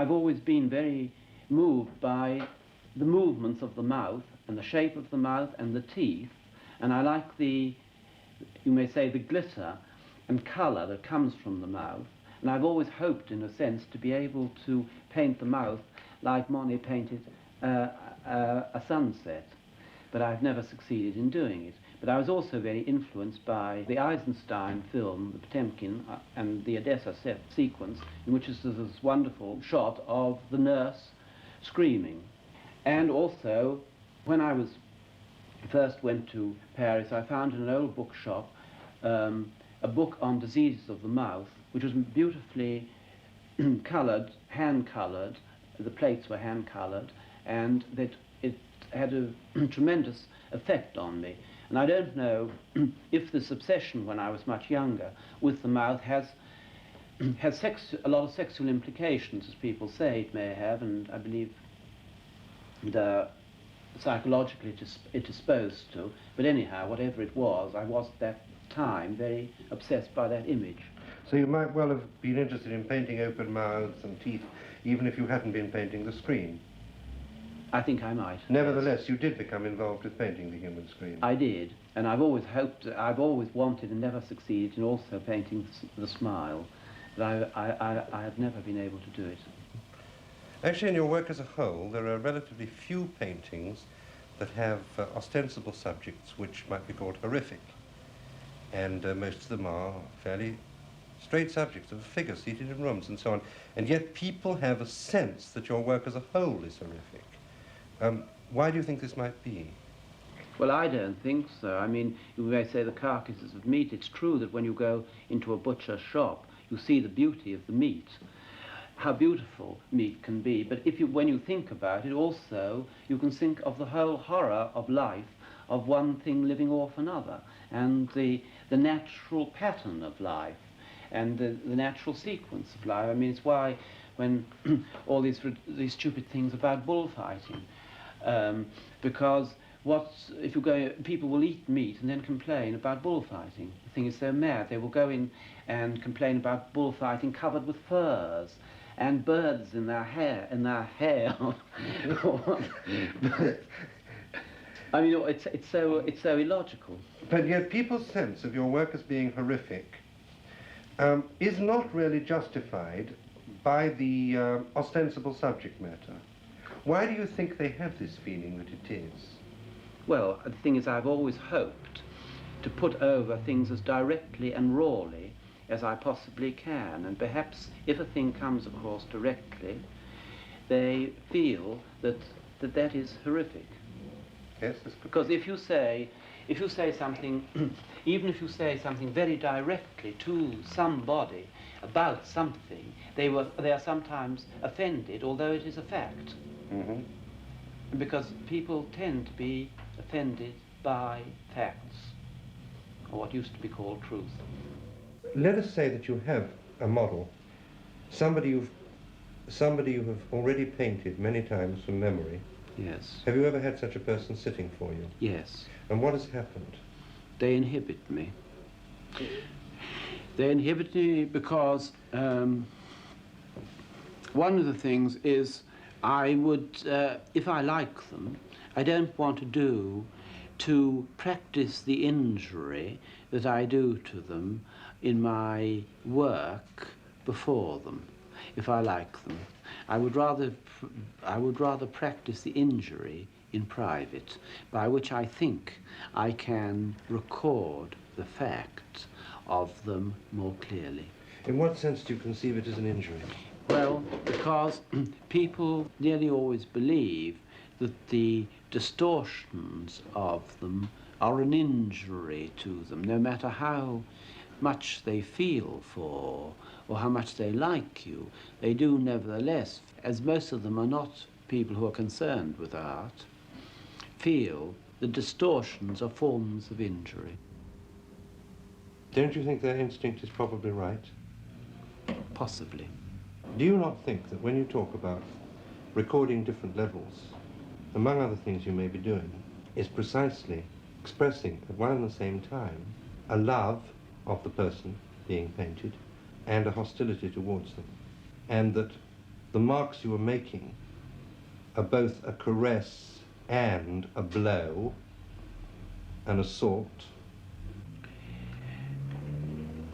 I've always been very moved by the movements of the mouth and the shape of the mouth and the teeth, and I like the, you may say, the glitter and colour that comes from the mouth. And I've always hoped, in a sense, to be able to paint the mouth like Monet painted a sunset, but I've never succeeded in doing it. But I was also very influenced by the Eisenstein film, the Potemkin, and the Odessa sequence, in which is this wonderful shot of the nurse screaming. And also, when I first went to Paris, I found in an old bookshop a book on diseases of the mouth, which was beautifully coloured, hand-coloured. The plates were hand-coloured, and that it had a tremendous effect on me. And I don't know if this obsession when I was much younger with the mouth has a lot of sexual implications, as people say it may have, and I believe psychologically it is supposed to. But anyhow, whatever it was, I was at that time very obsessed by that image. So you might well have been interested in painting open mouths and teeth, even if you hadn't been painting the screen. I think I might. Nevertheless, yes. You did become involved with painting the human screen. I did, and I've always hoped, I've always wanted and never succeeded in also painting the smile, but I have never been able to do it. Actually, in your work as a whole, there are relatively few paintings that have ostensible subjects which might be called horrific, and most of them are fairly straight subjects of figures seated in rooms and so on, and yet people have a sense that your work as a whole is horrific. Why do you think this might be? Well, I don't think so. I mean, you may say the carcasses of meat. It's true that when you go into a butcher's shop, you see the beauty of the meat, how beautiful meat can be. But when you think about it, also, you can think of the whole horror of life, of one thing living off another, and the natural pattern of life, and the natural sequence of life. I mean, it's why when all these stupid things about bullfighting, because if you go, people will eat meat and then complain about bullfighting. The thing is so mad. They will go in and complain about bullfighting covered with furs and birds in their hair. I mean, it's so illogical. But yet people's sense of your work as being horrific is not really justified by the ostensible subject matter. Why do you think they have this feeling that it is? Well, the thing is, I've always hoped to put over things as directly and rawly as I possibly can, and perhaps if a thing comes across directly, they feel that is horrific. Yes, because if you say something, even if you say something very directly to somebody about something, they are sometimes offended, although it is a fact. Mm-hmm. Because people tend to be offended by facts, or what used to be called truth. Let us say that you have a model, somebody you have already painted many times from memory. Yes. Have you ever had such a person sitting for you? Yes. And what has happened? They inhibit me. They inhibit me because one of the things is I would, if I like them, I don't want to practice the injury that I do to them in my work before them, if I like them. I would rather practice the injury in private, by which I think I can record the fact of them more clearly. In what sense do you conceive it as an injury? Well, because people nearly always believe that the distortions of them are an injury to them, no matter how much they feel for or how much they like you. They do nevertheless, as most of them are not people who are concerned with art, feel the distortions are forms of injury. Don't you think their instinct is probably right? Possibly. Do you not think that when you talk about recording different levels, among other things you may be doing, is precisely expressing at one and the same time a love of the person being painted and a hostility towards them, and that the marks you were making are both a caress and a blow, an assault?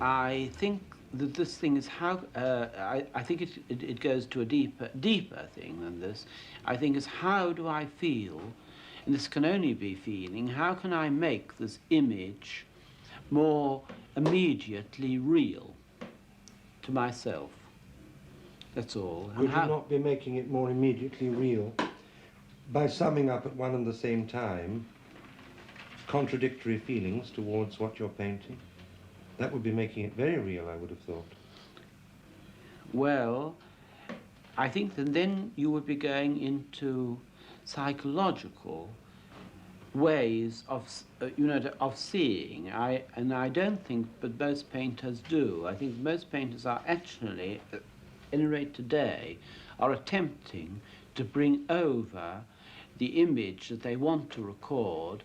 I think that this thing is how, I think it goes to a deeper thing than this. I think is how do I feel, and this can only be feeling, how can I make this image more immediately real to myself? That's all. Could you not be making it more immediately real by summing up at one and the same time contradictory feelings towards what you're painting? That would be making it very real, I would have thought. Well, I think that then you would be going into psychological ways of, of seeing. And I don't think that most painters do. I think most painters are actually, at any rate today, are attempting to bring over the image that they want to record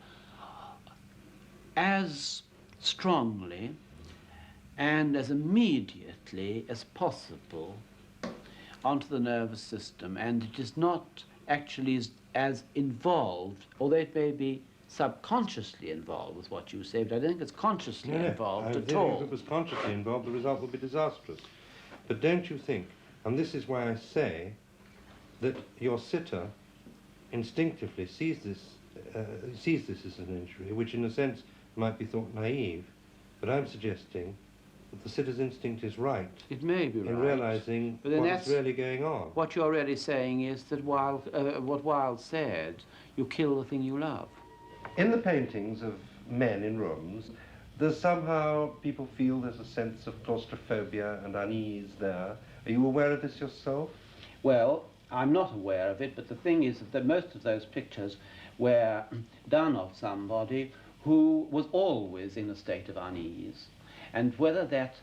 as strongly and as immediately as possible onto the nervous system, and it is not actually as involved, although it may be subconsciously involved with what you say, but I don't think it's consciously involved at all. If it was consciously involved, the result would be disastrous. But don't you think, and this is why I say that your sitter instinctively sees this as an injury, which in a sense might be thought naive, but I'm suggesting that the sitter's instinct is right. It may be right. In realising what's really going on. What you're really saying is that what Wilde said, you kill the thing you love. In the paintings of men in rooms, there's somehow people feel there's a sense of claustrophobia and unease there. Are you aware of this yourself? Well, I'm not aware of it, but the thing is that most of those pictures were done of somebody who was always in a state of unease. And whether that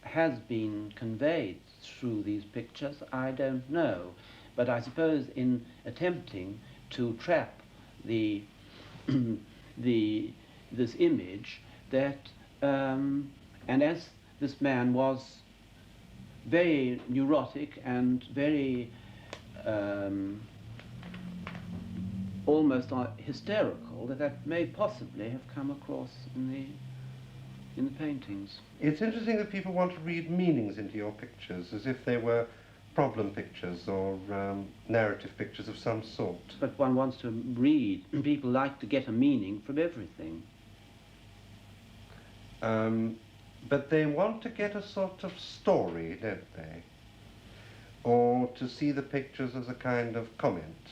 has been conveyed through these pictures, I don't know. But I suppose in attempting to trap this image, that, and as this man was very neurotic and very almost hysterical, that may possibly have come across in the paintings. It's interesting that people want to read meanings into your pictures as if they were problem pictures or narrative pictures of some sort. But one wants to read. People like to get a meaning from everything. But they want to get a sort of story, don't they? Or to see the pictures as a kind of comment.